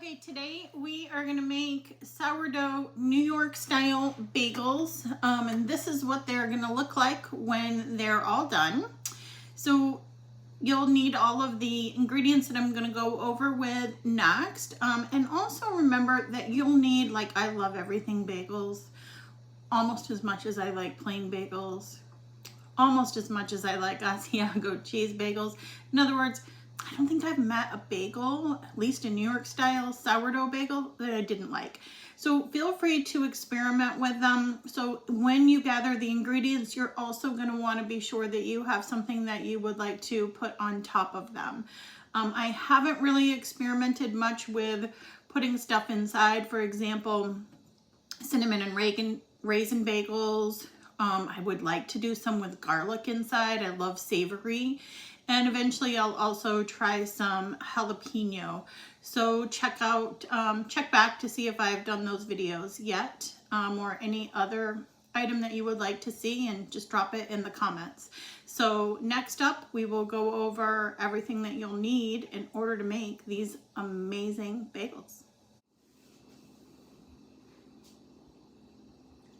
Okay, today we are going to make sourdough New York style bagels, and this is what they're going to look like when they're all done. So you'll need all of the ingredients that I'm going to go over with next, and also remember that you'll need, like, I love everything bagels, almost as much as I like plain bagels, almost as much as I like Asiago cheese bagels. In other words, I don't think I've met a bagel, at least a New York style sourdough bagel, that I didn't like. So feel free to experiment with them. So when you gather the ingredients, you're also going to want to be sure that you have something that you would like to put on top of them. I haven't really experimented much with putting stuff inside. For example, cinnamon and raisin bagels. I would like to do some with garlic inside. I love savory. And eventually I'll also try some jalapeno. So check back to see if I've done those videos yet, or any other item that you would like to see, and just drop it in the comments. So next up, we will go over everything that you'll need in order to make these amazing bagels.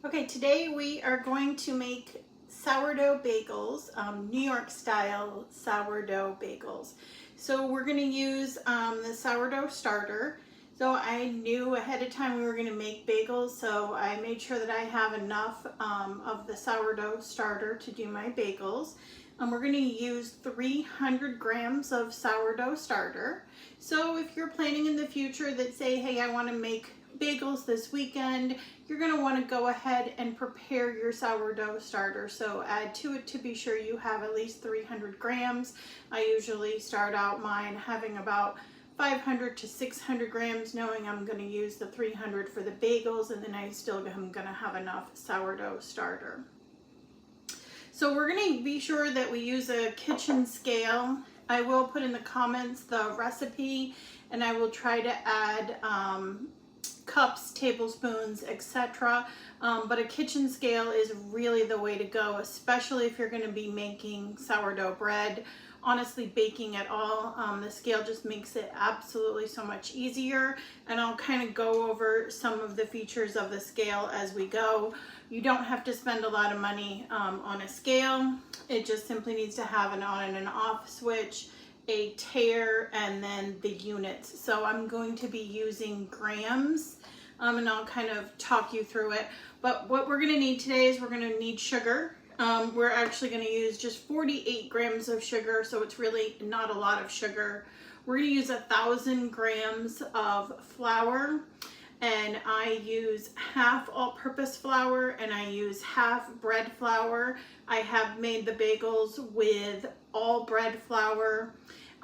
Okay, today we are going to make sourdough bagels, New York style sourdough bagels. So we're going to use the sourdough starter. So I knew ahead of time we were going to make bagels, so I made sure that I have enough of the sourdough starter to do my bagels. We're going to use 300 grams of sourdough starter. So if you're planning in the future that say, hey, I want to make bagels this weekend, you're going to want to go ahead and prepare your sourdough starter. So add to it to be sure you have at least 300 grams. I usually start out mine having about 500 to 600 grams, knowing I'm going to use the 300 for the bagels, and then I still am going to have enough sourdough starter. So we're going to be sure that we use a kitchen scale. I will put in the comments the recipe, and I will try to add cups, tablespoons, etc. But a kitchen scale is really the way to go, especially if you're going to be making sourdough bread. Honestly, baking at all, the scale just makes it absolutely so much easier, and I'll kind of go over some of the features of the scale as we go. You don't have to spend a lot of money on a scale. It just simply needs to have an on and an off switch, a tare, and then the units. So I'm going to be using grams, and I'll kind of talk you through it. But what we're going to need today is we're going to need sugar. We're actually going to use just 48 grams of sugar, so it's really not a lot of sugar. We're going to use 1,000 grams of flour, and I use half all-purpose flour and I use half bread flour. I have made the bagels with all bread flour,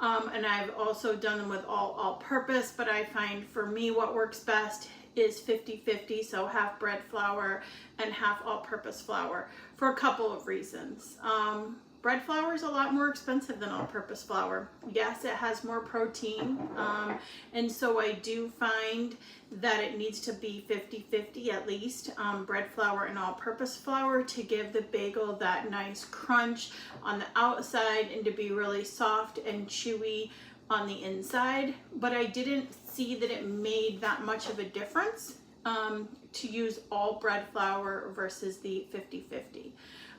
and I've also done them with all-purpose, but I find for me what works best is 50-50, so half bread flour and half all-purpose flour, for a couple of reasons. Bread flour is a lot more expensive than all-purpose flour. Yes, it has more protein, and so I do find that it needs to be 50-50 at least, bread flour and all-purpose flour, to give the bagel that nice crunch on the outside and to be really soft and chewy on the inside. But I didn't see that it made that much of a difference to use all bread flour versus the 50-50.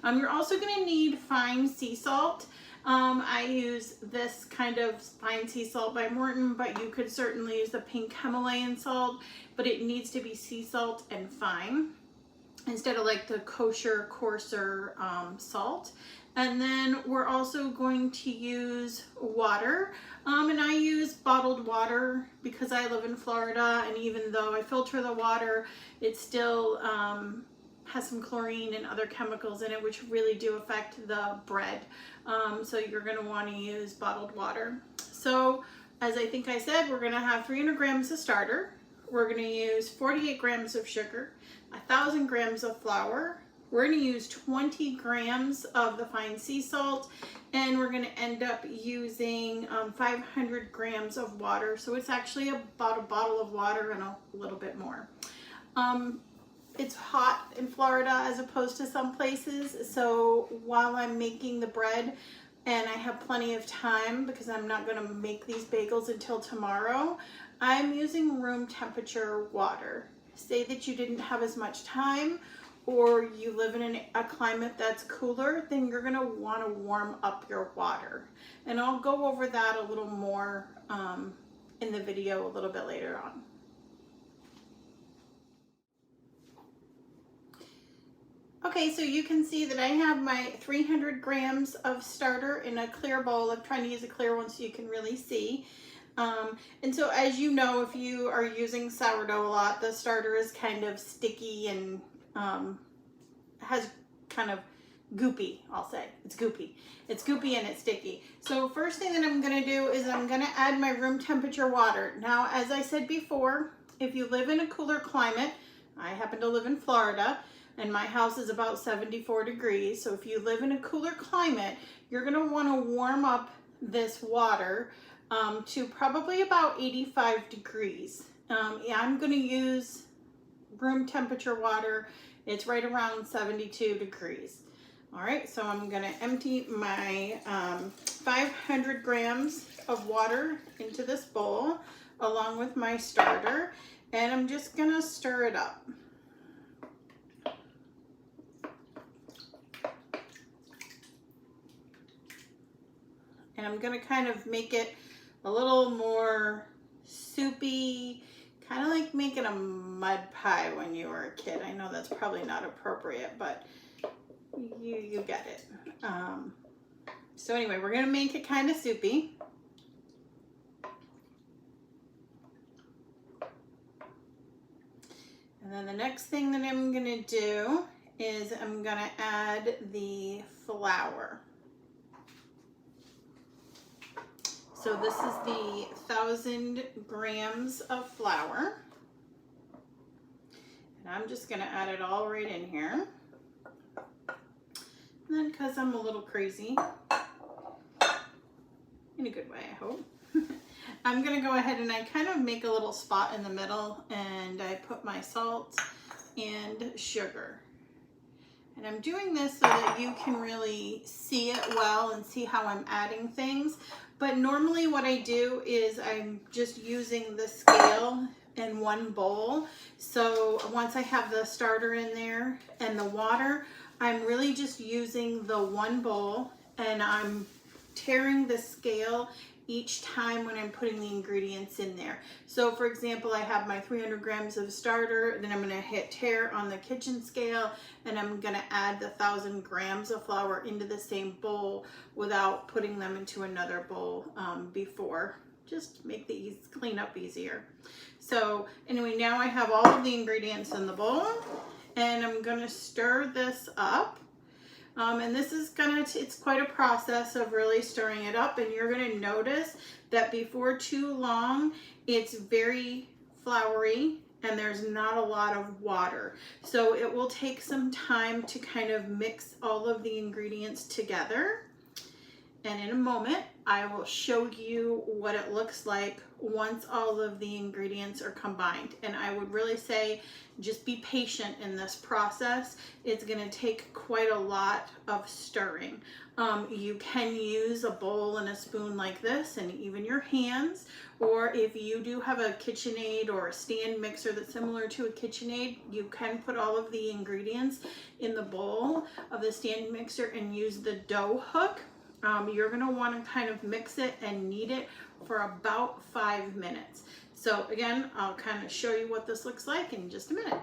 You're also going to need fine sea salt. I use this kind of fine sea salt by Morton, but you could certainly use the pink Himalayan salt, but it needs to be sea salt and fine instead of like the kosher, coarser salt. And then we're also going to use water, and I use bottled water because I live in Florida, and even though I filter the water, it still has some chlorine and other chemicals in it which really do affect the bread. So you're going to want to use bottled water. So as I think I said, we're going to have 300 grams of starter. We're going to use 48 grams of sugar, 1,000 grams of flour. We're going to use 20 grams of the fine sea salt, and we're going to end up using 500 grams of water. So it's actually about a bottle of water and a little bit more. It's hot in Florida as opposed to some places, so while I'm making the bread, and I have plenty of time because I'm not going to make these bagels until tomorrow, I'm using room temperature water. Say that you didn't have as much time, or you live in a climate that's cooler, then you're going to want to warm up your water. And I'll go over that a little more in the video a little bit later on. Okay, so you can see that I have my 300 grams of starter in a clear bowl. I'm trying to use a clear one so you can really see. And so as you know, if you are using sourdough a lot, the starter is kind of sticky and has kind of goopy, I'll say. It's goopy. It's goopy and it's sticky. So first thing that I'm going to do is I'm going to add my room temperature water. Now, as I said before, if you live in a cooler climate, I happen to live in Florida, and my house is about 74 degrees. So if you live in a cooler climate, you're going to want to warm up this water to probably about 85 degrees. I'm going to use room temperature water. It's right around 72 degrees. All right, so I'm going to empty my 500 grams of water into this bowl along with my starter, and I'm just going to stir it up. And I'm going to kind of make it a little more soupy, kind of like making a mud pie when you were a kid. I know that's probably not appropriate, but you get it. So anyway, we're going to make it kind of soupy. And then the next thing that I'm going to do is I'm going to add the flour. So this is the 1,000 grams of flour. And I'm just going to add it all right in here. And then, because I'm a little crazy, in a good way, I hope, I'm going to go ahead and I kind of make a little spot in the middle, and I put my salt and sugar. And I'm doing this so that you can really see it well and see how I'm adding things. But normally what I do is I'm just using the scale in one bowl. So once I have the starter in there and the water, I'm really just using the one bowl, and I'm tearing the scale each time when I'm putting the ingredients in there. So for example, I have my 300 grams of starter, then I'm going to hit tear on the kitchen scale, and I'm going to add the 1,000 grams of flour into the same bowl without putting them into another bowl before, just to make the cleanup easier. So anyway, now I have all of the ingredients in the bowl, and I'm going to stir this up. And this is it's quite a process of really stirring it up, and you're going to notice that before too long, it's very floury and there's not a lot of water. So it will take some time to kind of mix all of the ingredients together. And in a moment, I will show you what it looks like once all of the ingredients are combined. And I would really say just be patient in this process. It's going to take quite a lot of stirring. You can use a bowl and a spoon like this, and even your hands, or if you do have a KitchenAid or a stand mixer that's similar to a KitchenAid, you can put all of the ingredients in the bowl of the stand mixer and use the dough hook. You're going to want to kind of mix it and knead it for about 5 minutes. So again, I'll kind of show you what this looks like in just a minute.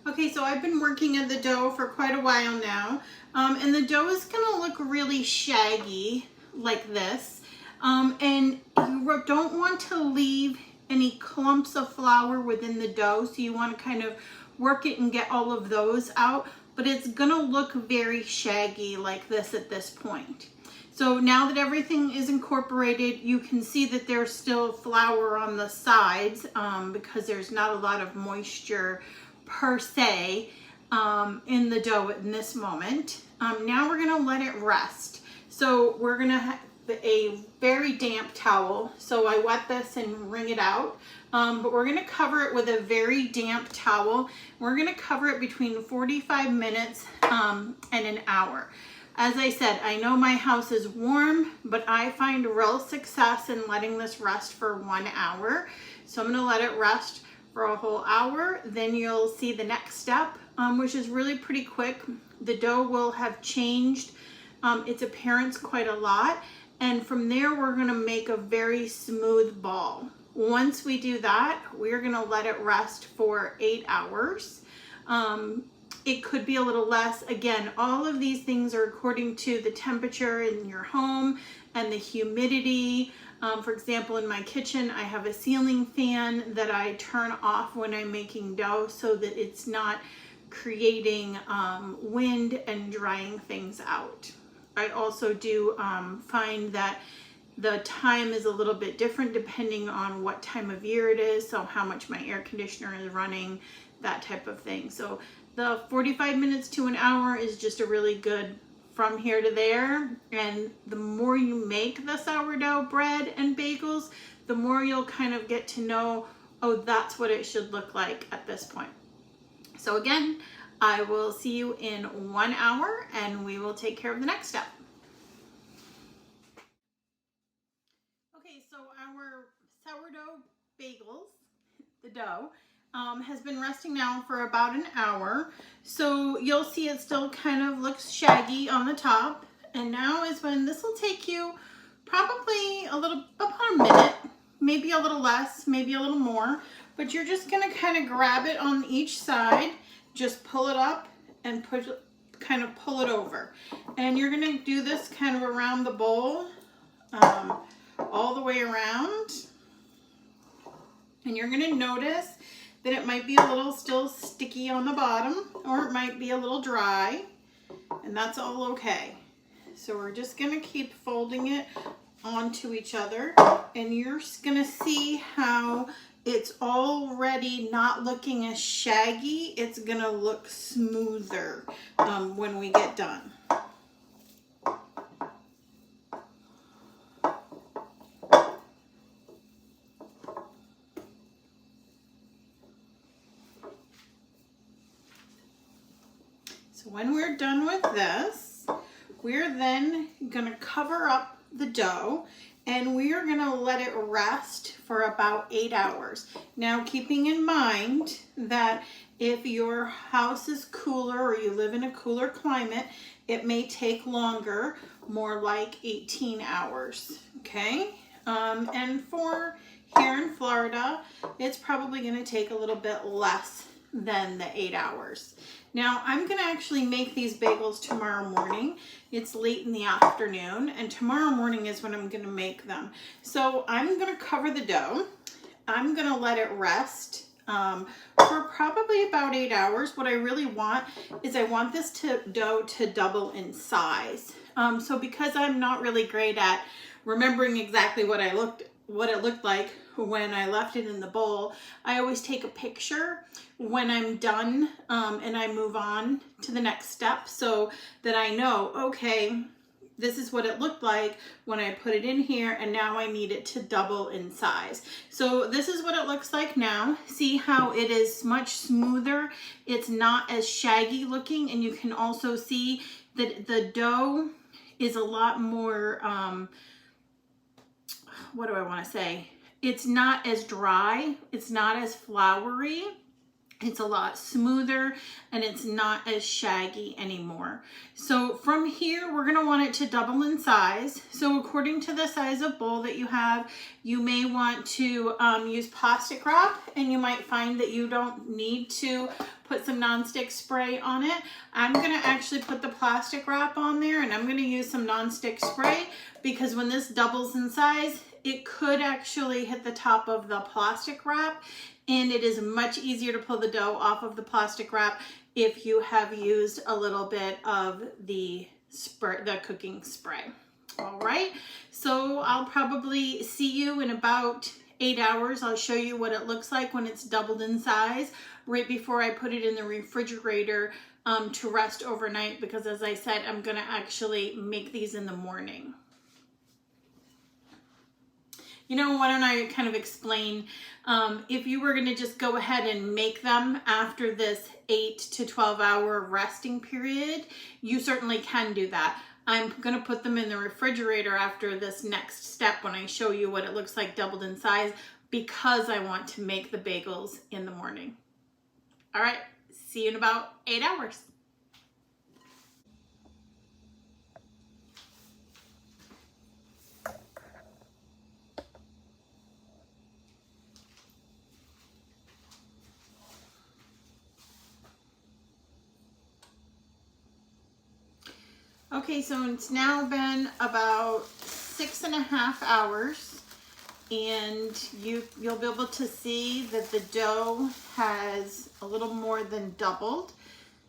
Okay, so I've been working at the dough for quite a while now, and the dough is going to look really shaggy like this, and you don't want to leave any clumps of flour within the dough, so you want to kind of work it and get all of those out, but it's going to look very shaggy like this at this point. So now that everything is incorporated, you can see that there's still flour on the sides because there's not a lot of moisture per se in the dough in this moment. Now we're going to let it rest. So we're going to have a very damp towel. So I wet this and wring it out. But we're going to cover it with a very damp towel. We're going to cover it between 45 minutes and an hour. As I said, I know my house is warm, but I find real success in letting this rest for 1 hour. So I'm gonna let it rest for a whole hour. Then you'll see the next step, which is really pretty quick. The dough will have changed its appearance quite a lot. And from there, we're gonna make a very smooth ball. Once we do that, we're gonna let it rest for 8 hours. It could be a little less. Again, all of these things are according to the temperature in your home and the humidity. For example, in my kitchen, I have a ceiling fan that I turn off when I'm making dough so that it's not creating wind and drying things out. I also do find that the time is a little bit different depending on what time of year it is, so how much my air conditioner is running, that type of thing. So the 45 minutes to an hour is just a really good from here to there. And the more you make the sourdough bread and bagels, the more you'll kind of get to know, oh, that's what it should look like at this point. So again, I will see you in 1 hour and we will take care of the next step. Okay, so our sourdough bagels, the dough, has been resting now for about an hour. So you'll see it still kind of looks shaggy on the top. And now is when this will take you probably about a minute, maybe a little less, maybe a little more, but you're just gonna kind of grab it on each side, just pull it up and kind of pull it over. And you're gonna do this kind of around the bowl, all the way around. And you're gonna notice that it might be a little still sticky on the bottom, or it might be a little dry, and that's all okay. So we're just gonna keep folding it onto each other, and you're just gonna see how it's already not looking as shaggy. It's gonna look smoother when we get done. So when we're done with this, we're then gonna cover up the dough and we are gonna let it rest for about 8 hours. Now, keeping in mind that if your house is cooler or you live in a cooler climate, it may take longer, more like 18 hours, okay? And for here in Florida, it's probably gonna take a little bit less than the 8 hours. Now, I'm gonna actually make these bagels tomorrow morning. It's late in the afternoon, and tomorrow morning is when I'm gonna make them. So I'm gonna cover the dough. I'm gonna let it rest for probably about 8 hours. What I really want is I want this dough to double in size. So because I'm not really great at remembering exactly what it looked like when I left it in the bowl, I always take a picture when I'm done and I move on to the next step so that I know, okay, this is what it looked like when I put it in here, and now I need it to double in size. So this is what it looks like now. See how it is much smoother. It's not as shaggy looking, and you can also see that the dough is a lot more, what do I want to say? It's not as dry, it's not as floury, it's a lot smoother, and it's not as shaggy anymore. So from here, we're gonna want it to double in size. So according to the size of bowl that you have, you may want to use plastic wrap, and you might find that you don't need to put some nonstick spray on it. I'm gonna actually put the plastic wrap on there, and I'm gonna use some nonstick spray because when this doubles in size, it could actually hit the top of the plastic wrap, and it is much easier to pull the dough off of the plastic wrap if you have used a little bit of the cooking spray. All right, so I'll probably see you in about 8 hours. I'll show you what it looks like when it's doubled in size right before I put it in the refrigerator to rest overnight, because as I said, I'm gonna actually make these in the morning. You know, why don't I kind of explain, if you were going to just go ahead and make them after this 8 to 12 hour resting period, you certainly can do that. I'm going to put them in the refrigerator after this next step when I show you what it looks like doubled in size, because I want to make the bagels in the morning. All right, see you in about 8 hours. Okay, so it's now been about 6.5 hours, and you'll be able to see that the dough has a little more than doubled.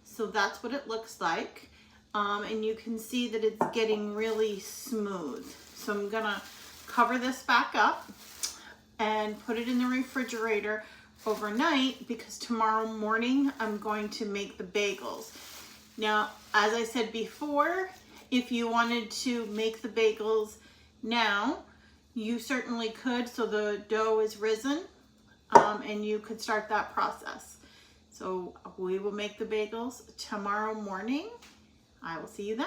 So that's what it looks like. And you can see that it's getting really smooth. So I'm gonna cover this back up and put it in the refrigerator overnight, because tomorrow morning I'm going to make the bagels. Now, as I said before, if you wanted to make the bagels now, you certainly could. So the dough is risen, and you could start that process. So we will make the bagels tomorrow morning. I will see you then.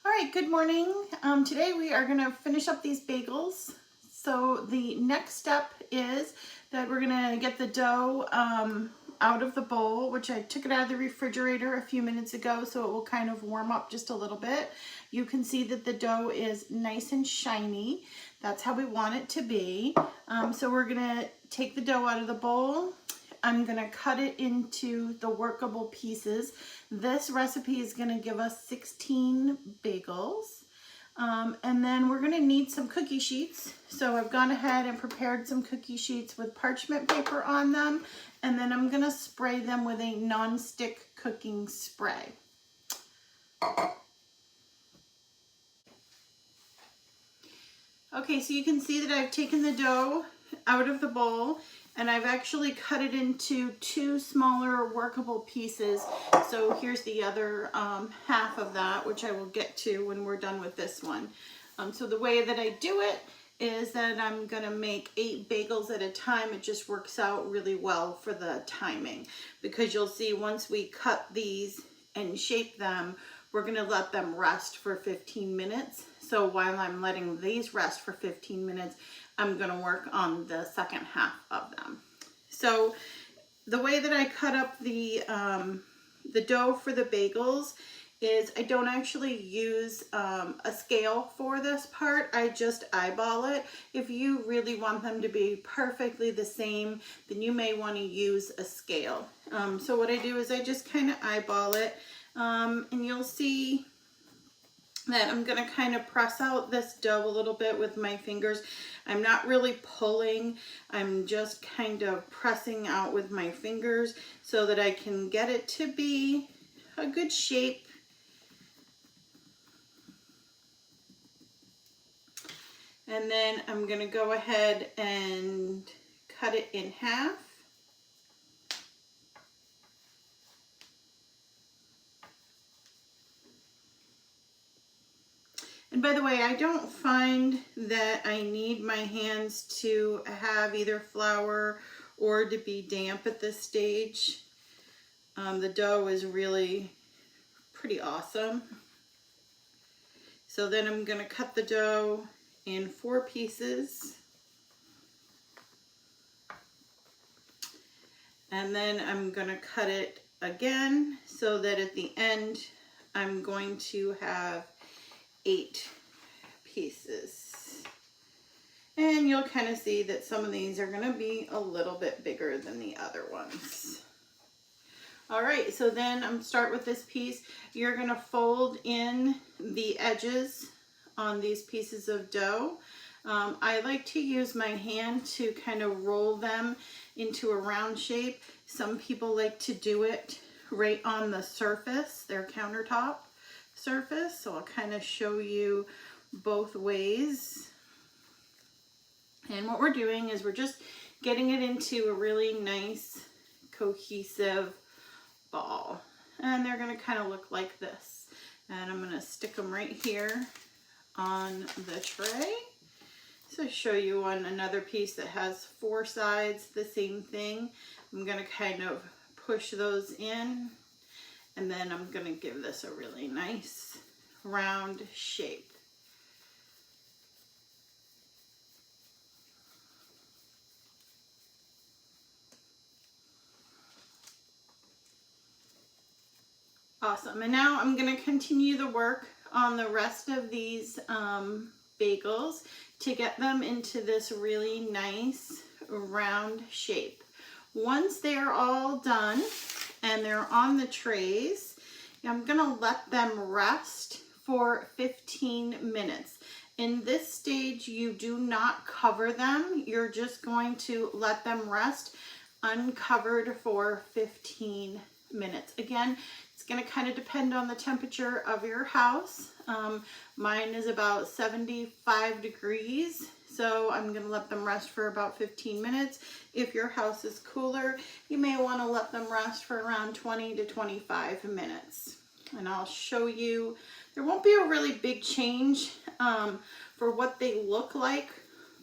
All right, good morning. Today we are gonna finish up these bagels. So the next step is that we're gonna get the dough out of the bowl, which I took it out of the refrigerator a few minutes ago, so it will kind of warm up just a little bit. You can see that the dough is nice and shiny. That's how we want it to be. So we're gonna take the dough out of the bowl. I'm gonna cut it into the workable pieces. This recipe is gonna give us 16 bagels. And then we're gonna need some cookie sheets. So I've gone ahead and prepared some cookie sheets with parchment paper on them. And then I'm gonna spray them with a non-stick cooking spray. Okay, so you can see that I've taken the dough out of the bowl, and I've actually cut it into 2 smaller workable pieces. So here's the other half of that, which I will get to when we're done with this one. So the way that I do it is that I'm gonna make 8 bagels at a time. It just works out really well for the timing, because you'll see once we cut these and shape them, we're gonna let them rest for 15 minutes. So while I'm letting these rest for 15 minutes, I'm gonna work on the second half of them. So the way that I cut up the dough for the bagels is I don't actually use a scale for this part. I just eyeball it. If you really want them to be perfectly the same, then you may want to use a scale. So what I do is I just kind of eyeball it, and you'll see that I'm gonna kind of press out this dough a little bit with my fingers. I'm not really pulling, I'm just kind of pressing out with my fingers so that I can get it to be a good shape. And then I'm gonna go ahead and cut it in half. And by the way, I don't find that I need my hands to have either flour or to be damp at this stage. The dough is really pretty awesome. So then I'm gonna cut the dough in 4 pieces. And then I'm gonna cut it again so that at the end I'm going to have 8 pieces. And you'll kind of see that some of these are gonna be a little bit bigger than the other ones. All right, so then I'm start with this piece. You're gonna fold in the edges on these pieces of dough. I like to use my hand to kind of roll them into a round shape. Some people like to do it right on the surface, their countertop surface. So I'll kind of show you both ways. And what we're doing is we're just getting it into a really nice cohesive ball. and they're going to kind of look like this. And I'm going to stick them right here on the tray. So show you on another piece that has 4 sides, the same thing. I'm going to kind of push those in, and then I'm going to give this a really nice round shape. Awesome, and now I'm going to continue the work on the rest of these bagels to get them into this really nice round shape. Once they're all done and they're on the trays, I'm going to let them rest for 15 minutes. In this stage, you do not cover them. You're just going to let them rest uncovered for 15 minutes. Again, it's going to kind of depend on the temperature of your house. Mine is about 75 degrees, so I'm going to let them rest for about 15 minutes. If your house is cooler, you may want to let them rest for around 20 to 25 minutes. And I'll show you, there won't be a really big change for what they look like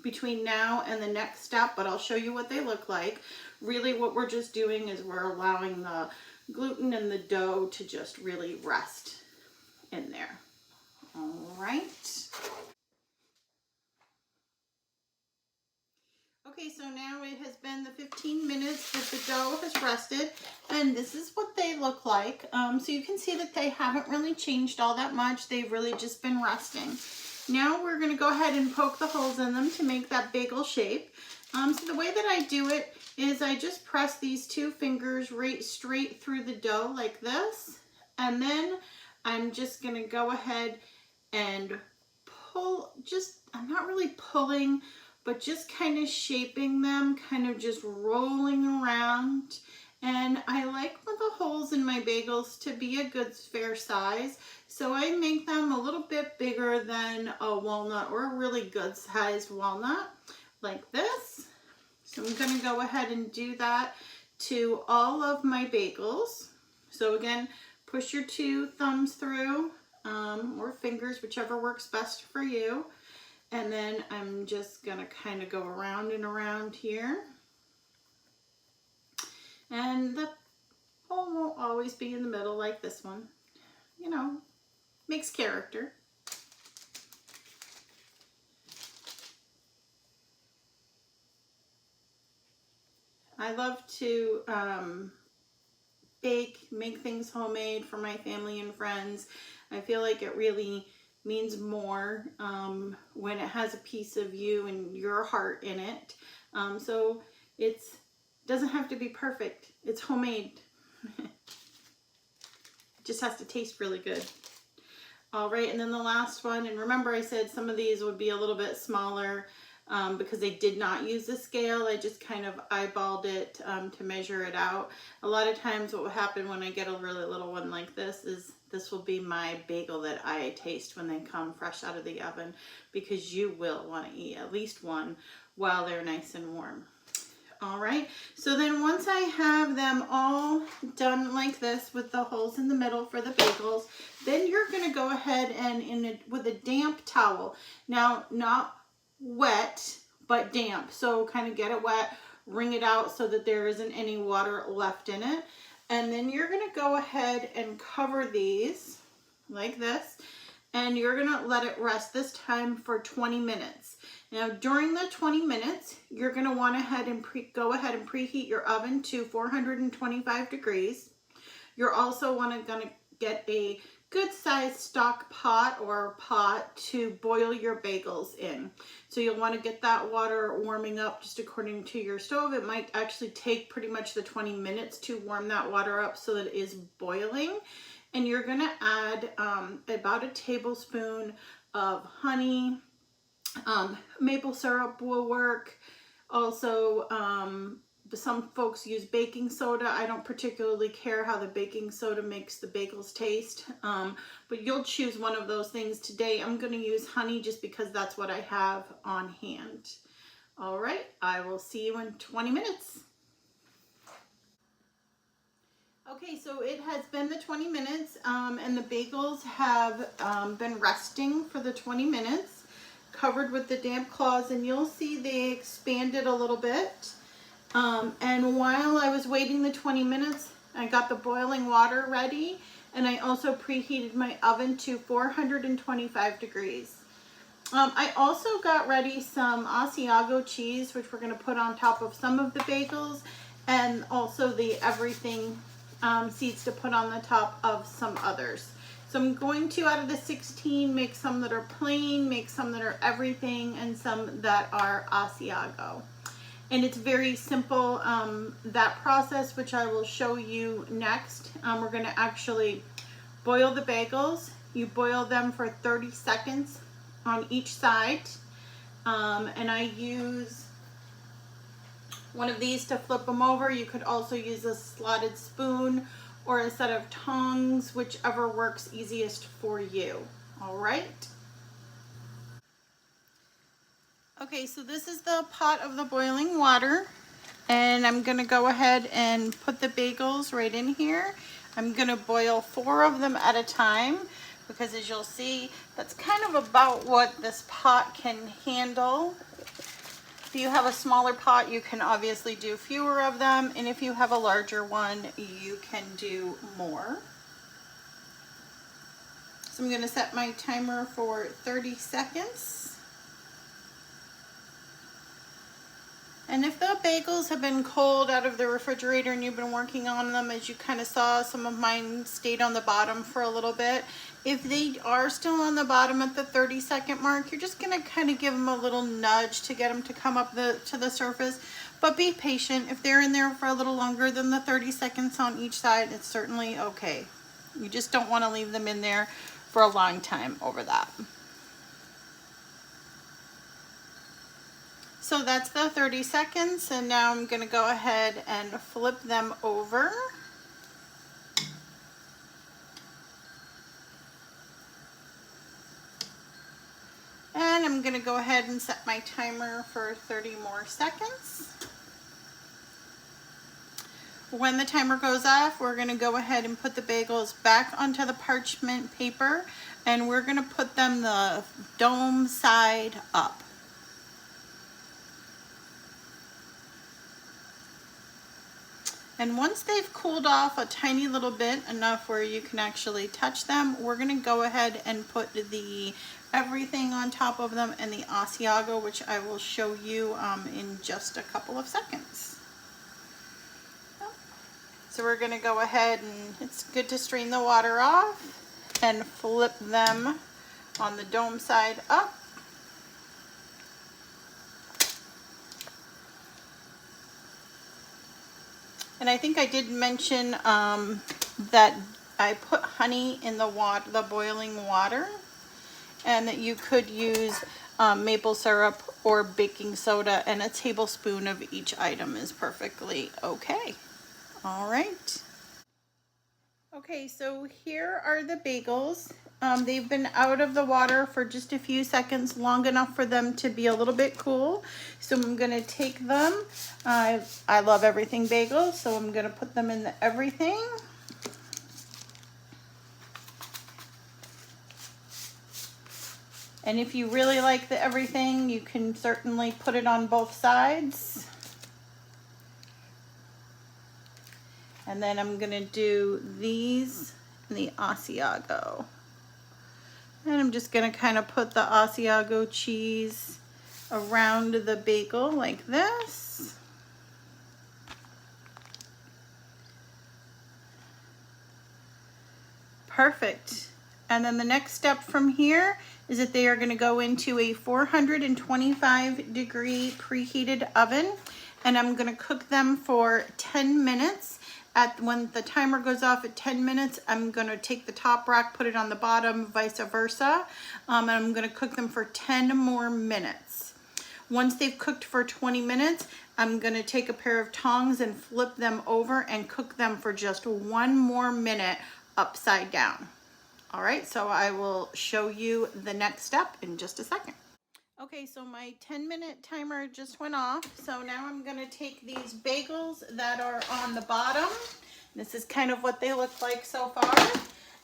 between now and the next step, but I'll show you what they look like. Really what we're just doing is we're allowing the gluten and the dough to just really rest in there. All right. Okay, so now it has been the 15 minutes that the dough has rested, and this is what they look like. So you can see that they haven't really changed all that much. They've really just been resting. Now we're going to go ahead and poke the holes in them to make that bagel shape. So the way that I do it is I just press these 2 fingers right straight through the dough like this, and then I'm just going to go ahead and pull, I'm not really pulling, but just kind of shaping them, kind of just rolling around. And I like the holes in my bagels to be a good fair size, so I make them a little bit bigger than a walnut or a really good sized walnut, like this. So I'm going to go ahead and do that to all of my bagels. So again, push your 2 thumbs through, or fingers, whichever works best for you. And then I'm just going to kind of go around and around here. And the hole won't always be in the middle like this one. You know, makes character. I love to bake, make things homemade for my family and friends. I feel like it really means more when it has a piece of you and your heart in it. So it doesn't have to be perfect. It's homemade. It just has to taste really good. All right, and then the last one, and remember I said some of these would be a little bit smaller because I did not use the scale. I just kind of eyeballed it to measure it out. A lot of times what will happen when I get a really little one like this is this will be my bagel that I taste when they come fresh out of the oven, because you will want to eat at least one while they're nice and warm. All right, so then once I have them all done like this with the holes in the middle for the bagels, then you're going to go ahead and with a damp towel. Now, not wet, but damp. So kind of get it wet, wring it out so that there isn't any water left in it. And then you're going to go ahead and cover these like this, and you're going to let it rest this time for 20 minutes. Now, during the 20 minutes, you're going to want to go ahead and preheat your oven to 425 degrees. You're also going to get a good sized stock pot or pot to boil your bagels in. So you'll want to get that water warming up just according to your stove. It might actually take pretty much the 20 minutes to warm that water up so that it is boiling. And you're going to add about a tablespoon of honey. Maple syrup will work. Also, some folks use baking soda. I don't particularly care how the baking soda makes the bagels taste, but you'll choose one of those things. Today I'm going to use honey just because that's what I have on hand. All right, I will see you in 20 minutes. Okay, so it has been the 20 minutes and the bagels have been resting for the 20 minutes, covered with the damp cloths, and you'll see they expanded a little bit. And while I was waiting the 20 minutes, I got the boiling water ready, and I also preheated my oven to 425 degrees. I also got ready some Asiago cheese, which we're going to put on top of some of the bagels, and also the everything seeds to put on the top of some others. So I'm going to, out of the 16, make some that are plain, make some that are everything, and some that are Asiago. And it's very simple, that process, which I will show you next. We're going to actually boil the bagels. You boil them for 30 seconds on each side. And I use one of these to flip them over. You could also use a slotted spoon or a set of tongs, whichever works easiest for you. All right. Okay, so this is the pot of the boiling water, and I'm gonna go ahead and put the bagels right in here. I'm gonna boil 4 of them at a time, because as you'll see, that's kind of about what this pot can handle. If you have a smaller pot, you can obviously do fewer of them, and if you have a larger one, you can do more. So I'm gonna set my timer for 30 seconds. And if the bagels have been cold out of the refrigerator and you've been working on them, as you kind of saw, some of mine stayed on the bottom for a little bit. If they are still on the bottom at the 30-second mark, you're just going to kind of give them a little nudge to get them to come up to the surface. But be patient. If they're in there for a little longer than the 30 seconds on each side, it's certainly okay. You just don't want to leave them in there for a long time over that. So that's the 30 seconds, and now I'm going to go ahead and flip them over. And I'm going to go ahead and set my timer for 30 more seconds. When the timer goes off, we're going to go ahead and put the bagels back onto the parchment paper, and we're going to put them the dome side up. And once they've cooled off a tiny little bit, enough where you can actually touch them, we're going to go ahead and put the everything on top of them and the Asiago, which I will show you in just a couple of seconds. So we're going to go ahead, and it's good to strain the water off and flip them on the dome side up. And I think I did mention that I put honey in the boiling water, and that you could use maple syrup or baking soda, and a tablespoon of each item is perfectly okay. All right. Okay, so here are the bagels. They've been out of the water for just a few seconds, long enough for them to be a little bit cool. So I'm gonna take them. I love everything bagels, so I'm gonna put them in the everything. And if you really like the everything, you can certainly put it on both sides. And then I'm gonna do these in the Asiago. And I'm just gonna kind of put the Asiago cheese around the bagel like this. Perfect. And then the next step from here is that they are gonna go into a 425-degree preheated oven, and I'm gonna cook them for 10 minutes. When the timer goes off at 10 minutes, I'm gonna take the top rack, put it on the bottom, vice versa, and I'm gonna cook them for 10 more minutes. Once they've cooked for 20 minutes, I'm gonna take a pair of tongs and flip them over and cook them for just 1 more minute upside down. All right, so I will show you the next step in just a second. Okay, so my 10-minute timer just went off. So now I'm gonna take these bagels that are on the bottom, This is kind of what they look like so far.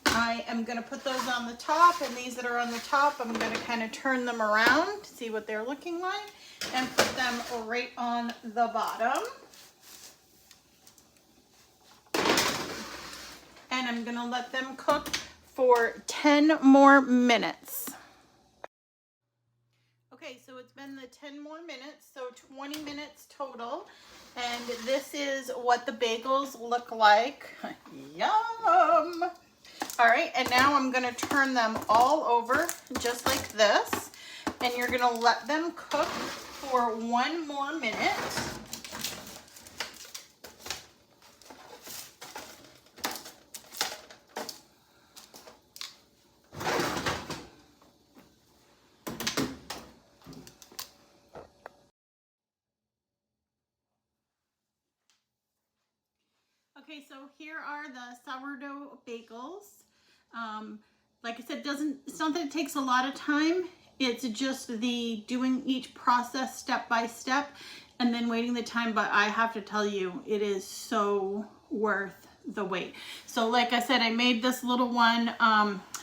I am going to put those on the top, and these that are on the top, I'm going to kind of turn them around to see what they're looking like and put them right on the bottom. And I'm going to let them cook for 10 more minutes. Okay, so it's been the 10 more minutes, so 20 minutes total. And this is what the bagels look like. Yum! All right, and now I'm gonna turn them all over just like this. And you're gonna let them cook for 1 more minute. Okay, so here are the sourdough bagels. Like I said, it's not that it takes a lot of time. It's just the doing each process step by step and then waiting the time. But I have to tell you, it is so worth the wait. So like I said, I made this little one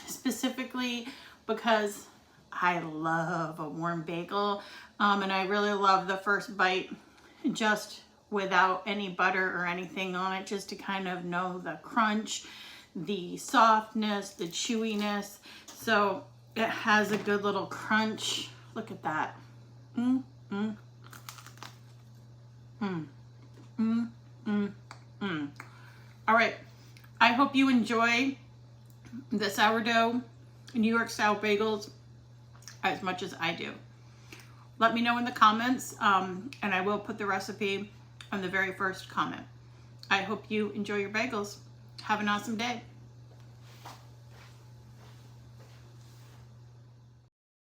specifically because I love a warm bagel. And I really love the first bite just without any butter or anything on it, just to kind of know the crunch, the softness, the chewiness. So it has a good little crunch. Look at that. All right, I hope you enjoy the sourdough New York style bagels as much as I do. Let me know in the comments, and I will put the recipe on the very first comment. I hope you enjoy your bagels. Have an awesome day.